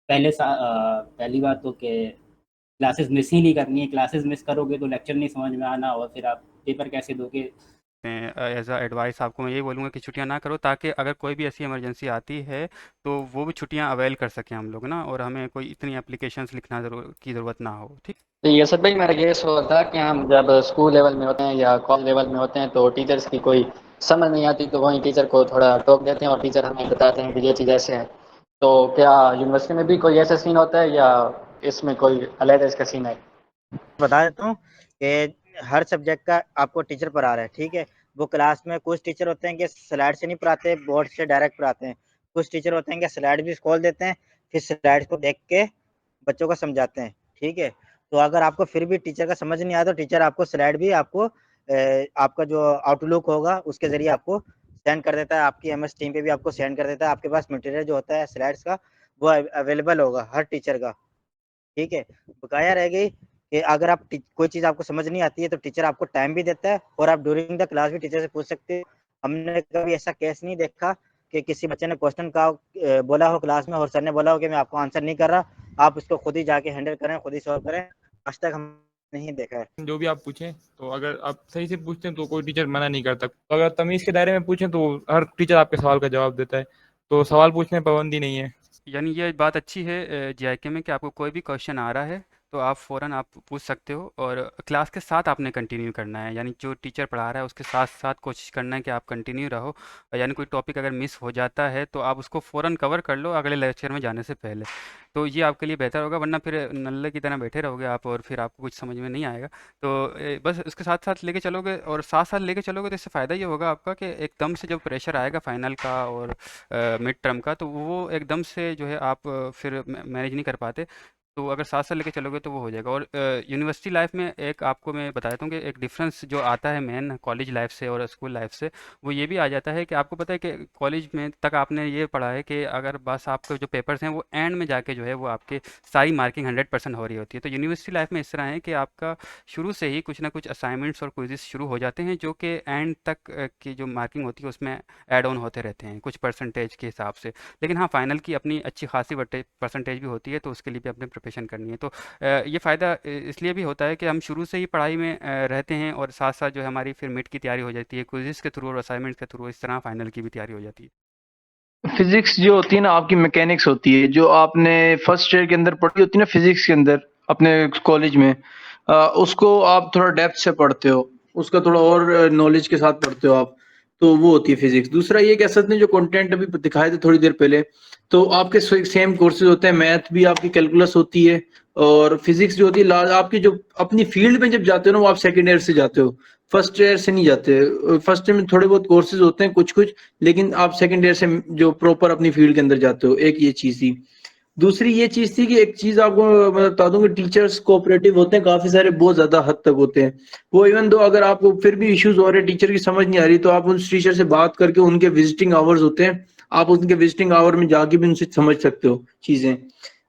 पहली बात तो कि क्लासेस मिस ही नहीं करनी है। क्लासेस मिस करोगे तो लेक्चर नहीं समझ में आना, और फिर आप पेपर कैसे दोगे। एज अ एडवाइस आपको मैं यही बोलूँगा कि छुट्टियां ना करो, ताकि अगर कोई भी ऐसी इमरजेंसी आती है तो वो भी छुट्टियां अवेल कर सकें हम लोग ना, और हमें कोई इतनी एप्लीकेशंस लिखना की ज़रूरत ना हो। ठीक। तो ये सब भाई मेरा ये सोच था कि हम जब स्कूल लेवल में होते हैं या कॉलेज लेवल में होते हैं तो टीचर्स की कोई समझ नहीं आती, तो वहीं टीचर को थोड़ा टोक देते हैं और टीचर हमें बताते हैं कि ये चीज़ ऐसे है। तो क्या यूनिवर्सिटी में भी कोई ऐसा सीन होता है या इसमें कोई अलग इसका सीन है? बता देता हूँ कि हर सब्जेक्ट का आपको टीचर पढ़ा रहा है, ठीक है। वो क्लास में कुछ टीचर होते हैं कि स्लाइड से नहीं पढ़ाते, बोर्ड से डायरेक्ट पढ़ाते हैं। कुछ टीचर होते हैं कि स्लाइड भी खोल देते हैं, फिर स्लाइड को देख के बच्चों को समझाते हैं, ठीक है। तो अगर आपको फिर भी टीचर का समझ नहीं आया तो टीचर आपको स्लाइड भी आपको आपका जो आउटलुक होगा उसके जरिए आपको सेंड कर देता है, आपकी MS टीम पे भी आपको सेंड कर देता है। आपके पास मटेरियल जो होता है स्लाइड्स का वो अवेलेबल होगा हर टीचर का, ठीक है। बकाया रह गई कि अगर आप कोई चीज़ आपको समझ नहीं आती है तो टीचर आपको टाइम भी देता है, और आप ड्यूरिंग द क्लास भी टीचर से पूछ सकते हो। हमने कभी ऐसा केस नहीं देखा कि किसी बच्चे ने क्वेश्चन का बोला हो क्लास में और सर ने बोला हो कि मैं आपको आंसर नहीं कर रहा, आप उसको खुद ही जाके हैंडल करें, खुद ही सॉल्व करें। आज तक हम नहीं देखा है। जो भी आप पूछें, तो अगर आप सही से पूछते हैं तो कोई टीचर मना नहीं करता। तो अगर तमीज़ के दायरे में पूछें तो हर टीचर आपके सवाल का जवाब देता है, तो सवाल पूछने में पाबंदी नहीं है। यानी ये बात अच्छी है JIK में कि आपको कोई भी क्वेश्चन आ रहा है तो आप फ़ौरन आप पूछ सकते हो, और क्लास के साथ आपने कंटिन्यू करना है, यानी जो टीचर पढ़ा रहा है उसके साथ साथ कोशिश करना है कि आप कंटिन्यू रहो। यानी कोई टॉपिक अगर मिस हो जाता है तो आप उसको फ़ौरन कवर कर लो अगले लेक्चर में जाने से पहले, तो ये आपके लिए बेहतर होगा। वरना फिर नल्ले की तरह बैठे रहोगे आप और फिर आपको कुछ समझ में नहीं आएगा। तो बस उसके साथ साथ लेके चलोगे, और साथ साथ लेके चलोगे तो इससे फ़ायदा ये होगा आपका कि एकदम से जब प्रेशर आएगा फाइनल का और मिड टर्म का, तो वो एकदम से जो है आप फिर मैनेज नहीं कर पाते। तो अगर साथ साथ लेके चलोगे तो वो हो जाएगा। और यूनिवर्सिटी लाइफ में एक आपको मैं बता देता हूँ कि एक डिफरेंस जो आता है मेन कॉलेज लाइफ से और स्कूल लाइफ से, वो ये भी आ जाता है कि आपको पता है कि कॉलेज में तक आपने ये पढ़ा है कि अगर बस आपके जो पेपर्स हैं वो एंड में जाके जो है वो आपके सारी मार्किंग 100% हो रही होती है। तो यूनिवर्सिटी लाइफ में इस तरह है कि आपका शुरू से ही कुछ ना कुछ असाइनमेंट्स और क्विज़ेस शुरू हो जाते हैं, जो कि एंड तक की जो मार्किंग होती है उसमें ऐड ऑन होते रहते हैं कुछ परसेंटेज के हिसाब से। लेकिन हाँ, फाइनल की अपनी अच्छी खासी परसेंटेज भी होती है, तो उसके लिए भी अपने प्रिपरेशन करनी है। तो ये फ़ायदा इसलिए भी होता है कि हम शुरू से ही पढ़ाई में रहते हैं, और साथ साथ जो है हमारी फिर मिड की तैयारी हो जाती है क्विज़ेस के थ्रू और असाइनमेंट्स के थ्रू, इस तरह फाइनल की भी तैयारी हो जाती है। फिजिक्स जो होती है ना आपकी मैकेनिक्स होती है, जो आपने फर्स्ट ईयर के अंदर पढ़ी होती है ना फिजिक्स के अंदर अपने कॉलेज में, उसको आप थोड़ा डेप्थ से पढ़ते हो, उसका थोड़ा और नॉलेज के साथ पढ़ते हो आप, तो वो होती है फिजिक्स। दूसरा ये कह सकते हैं जो कंटेंट अभी दिखाए थे थोड़ी देर पहले, तो आपके सेम कोर्सेज होते हैं, मैथ भी आपकी कैलकुलस होती है, और फिजिक्स जो होती है आपकी जो अपनी फील्ड में जब जाते हो ना वो आप सेकेंड ईयर से जाते हो, फर्स्ट ईयर से नहीं जाते। फर्स्ट ईयर में थोड़े बहुत कोर्सेज होते हैं कुछ कुछ, लेकिन आप सेकंड ईयर से जो प्रॉपर अपनी फील्ड के अंदर जाते हो। एक ये चीज थी। दूसरी ये चीज थी कि एक चीज आपको मैं बता दूं कि टीचर्स कोऑपरेटिव होते हैं काफी सारे, बहुत ज्यादा हद तक होते हैं वो। इवन दो अगर आपको फिर भी इश्यूज हो रहे हैं, टीचर की समझ नहीं आ रही, तो आप उस टीचर से बात करके, उनके विजिटिंग आवर्स होते हैं, आप उनके विजिटिंग आवर में जाके भी उनसे समझ सकते हो चीजें।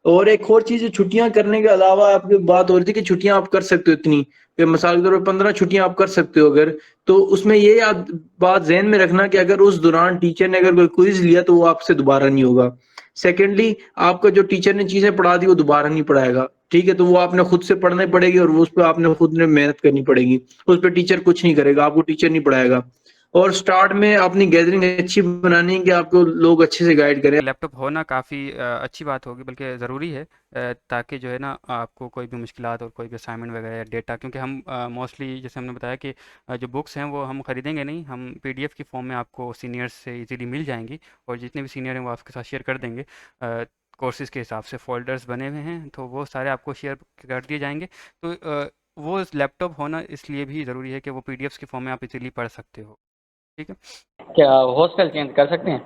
और एक और चीज, छुट्टियां करने के अलावा आपकी बात हो रही थी कि छुट्टियां आप कर सकते हो इतनी, मिसाल के तौर पर 15 छुट्टियां आप कर सकते हो अगर, तो उसमें ये बात ज़हन में रखना कि अगर उस दौरान टीचर ने अगर कोई क्विज लिया तो वो आपसे दोबारा नहीं होगा। सेकेंडली, आपका जो टीचर ने चीजें पढ़ा दी वो दोबारा नहीं पढ़ाएगा, ठीक है। तो वो आपने खुद से पढ़नी पड़ेगी, और उस पर आपने खुद ने मेहनत करनी पड़ेगी, उस पर टीचर कुछ नहीं करेगा, आपको टीचर नहीं पढ़ाएगा। और स्टार्ट में अपनी गैदरिंग अच्छी बनानी है कि आपको लोग अच्छे से गाइड करें। लैपटॉप होना काफ़ी अच्छी बात होगी, बल्कि ज़रूरी है, ताकि जो है ना आपको कोई भी मुश्किलात और कोई भी असाइनमेंट वगैरह या डेटा, क्योंकि हम मोस्टली जैसे हमने बताया कि जो बुक्स हैं वो हम ख़रीदेंगे नहीं, हम पीडीएफ की फॉर्म में आपको सीनियर्स से इजीली मिल जाएंगी, और जितने भी सीनियर हैं वो आपके साथ शेयर कर देंगे। कोर्सेज़ के हिसाब से फ़ोल्डर्स बने हुए हैं, तो वो सारे आपको शेयर कर दिए जाएंगे। तो वो लैपटॉप होना इसलिए भी ज़रूरी है कि वो पीडीएफ्स की फॉर्म में आप इजीली पढ़ सकते हो। ठीक है। क्या हॉस्टल चेंज कर सकते हैं?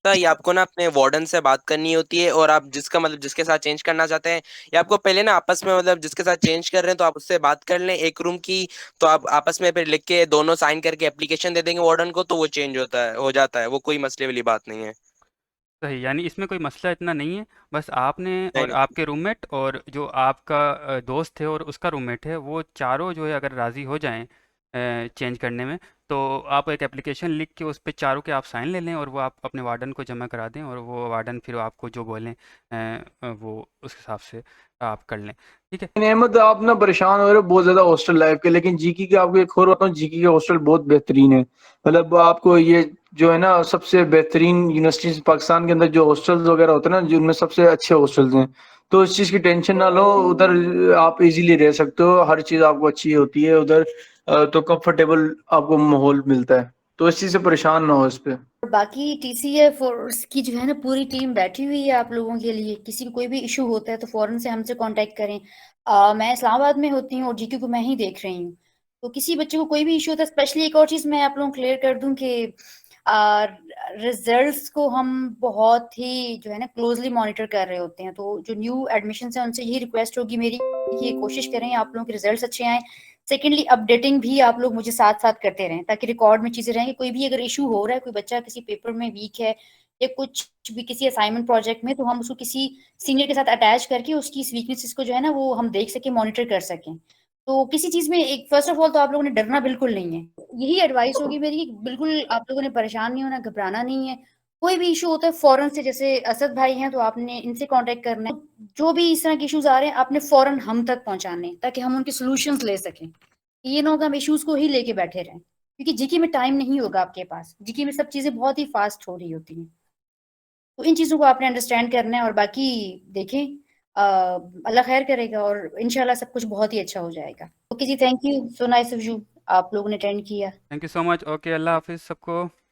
तो ये आपको ना अपने वार्डन से बात करनी होती है, और आप जिसका मतलब जिसके साथ चेंज करना चाहते हैं, या आपको पहले ना आपस में मतलब जिसके साथ चेंज कर रहे हैं तो आप उससे बात कर लें एक रूम की, तो आप आपस में फिर लिख के दोनों साइन करके एप्लीकेशन दे देंगे वार्डन को, तो वो चेंज होता है, हो जाता है, वो कोई मसले वाली बात नहीं है। सही, यानी इसमें कोई मसला इतना नहीं है, बस आपने नहीं और नहीं। आपके रूममेट और जो आपका दोस्त है और उसका रूममेट है, वो चारों जो है अगर राज़ी हो जाएं चेंज करने में, तो आप एक एप्लीकेशन लिख के उस पे चारों के आप साइन ले लें, और वो आप अपने वार्डन को जमा करा दें, और वो वार्डन फिर आपको जो बोलें वो उस हिसाब से आप कर लें। ठीक है। अहमद, आप ना परेशान हो रहे हो बहुत ज्यादा हॉस्टल लाइफ के, लेकिन जीकी के आपको एक और बताऊं, जीकी के हॉस्टल बहुत बेहतरीन है। मतलब आपको ये जो है ना सबसे बेहतरीन यूनिवर्सिटीज पाकिस्तान के अंदर जो हॉस्टल्स वगैरह होते हैं ना, जिनमें सबसे अच्छे हॉस्टल्स हैं, तो इस चीज की टेंशन ना लो। उधर आप इजीली रह सकते हो, हर चीज आपको अच्छी होती है उधर। तो कंफर्टेबल आपको माहौल मिलता है, तो इस चीज से परेशान ना हो इस पे। और बाकी टीसीएफ और उसकी जो है ना पूरी टीम बैठी हुई है आप लोगों के लिए। किसी को कोई भी इशू होता है तो फौरन से हमसे कांटेक्ट करें। मैं इस्लामाबाद में होती हूँ और जीके को मैं ही देख रही हूँ। तो किसी बच्चे को कोई भी इशू होता है, स्पेशली एक और चीज़ मैं आप लोगों को क्लियर कर दूं कि रिजल्ट्स को हम बहुत ही जो है ना क्लोजली मॉनिटर कर रहे होते हैं। तो जो न्यू एडमिशन है उनसे यही रिक्वेस्ट होगी मेरी कि ये कोशिश करें आप लोगों के रिजल्ट्स अच्छे आए। सेकेंडली अपडेटिंग भी आप लोग मुझे साथ साथ करते रहें, ताकि रिकॉर्ड में चीजें रहेंगी। कोई भी अगर इशू हो रहा है, कोई बच्चा किसी पेपर में वीक है या कुछ भी किसी असाइनमेंट प्रोजेक्ट में, तो हम उसको किसी सीनियर के साथ अटैच करके उसकी वीकनेसेस को जो है ना वो हम देख सके, मॉनिटर कर सकें। तो किसी चीज में एक फर्स्ट ऑफ ऑल तो आप लोगों ने डरना बिल्कुल नहीं है। यही एडवाइस होगी मेरी कि बिल्कुल आप लोगों ने परेशान नहीं होना, घबराना नहीं है। कोई भी इशू होता है फौरन से, जैसे असद भाई हैं तो आपने इनसे कांटेक्ट करना है। जो भी इस तरह के इश्यूज आ रहे हैं आपने फौरन हम तक पहुंचाने, ताकि हम उनके सॉल्यूशंस ले सकें। ये ना होगा हम इश्यूज को ही लेके बैठे रहें, क्योंकि जीके में टाइम नहीं होगा आपके पास। जीके में सब चीजें बहुत ही फास्ट हो रही होती हैं। तो इन चीजों को आपने अंडरस्टैंड करना है, और बाकी देखें अल्लाह खैर करेगा और इंशाल्लाह सब कुछ बहुत ही अच्छा हो जाएगा। ओके जी, thank you, so nice of you, आप लोगों ने अटेंड किया। Thank you so much. Okay, अल्लाह हाफिज़ सबको।